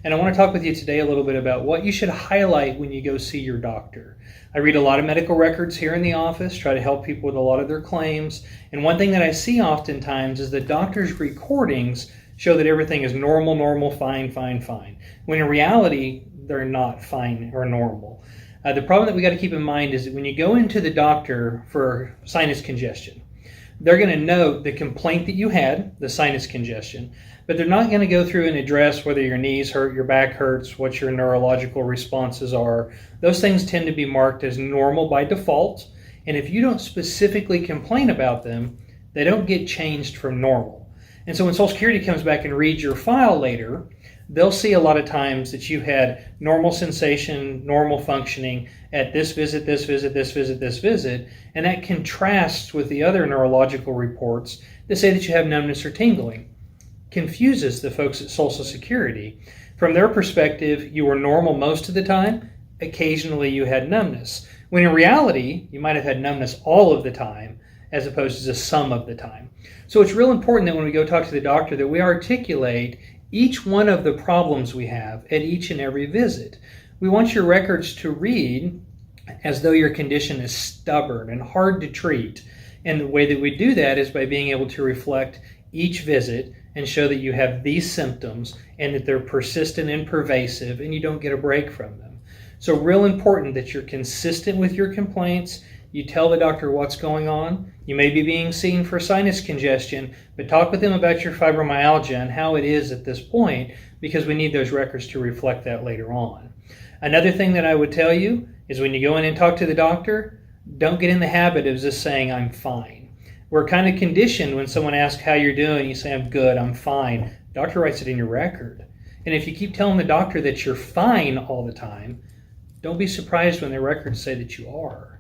and I want to talk with you today a little bit about what you should highlight when you go see your doctor. I read a lot of medical records here in the office, try to help people with a lot of their claims, and one thing that I see oftentimes is the doctor's recordings show that everything is normal, fine, when in reality, they're not fine or normal. The problem that we got to keep in mind is that when you go into the doctor for sinus congestion, they're going to note the complaint that you had, the sinus congestion, but they're not going to go through and address whether your knees hurt, your back hurts, what your neurological responses are. Those things tend to be marked as normal by default, and if you don't specifically complain about them, they don't get changed from normal. And so when Social Security comes back and reads your file later, they'll see a lot of times that you had normal sensation, normal functioning at this visit, and that contrasts with the other neurological reports that say that you have numbness or tingling. Confuses the folks at Social Security. From their perspective, you were normal most of the time. Occasionally you had numbness. When in reality, you might have had numbness all of the time as opposed to just some of the time. So it's real important that when we go talk to the doctor that we articulate each one of the problems we have at each and every visit. We want your records to read as though your condition is stubborn and hard to treat. And the way that we do that is by being able to reflect each visit and show that you have these symptoms and that they're persistent and pervasive and you don't get a break from them. So real important that you're consistent with your complaints. You tell the doctor what's going on. You may be being seen for sinus congestion, but talk with them about your fibromyalgia and how it is at this point, because we need those records to reflect that later on. Another thing that I would tell you is when you go in and talk to the doctor, don't get in the habit of just saying, I'm fine. We're kind of conditioned when someone asks how you're doing, you say, I'm good, I'm fine. The doctor writes it in your record. And if you keep telling the doctor that you're fine all the time, don't be surprised when their records say that you are.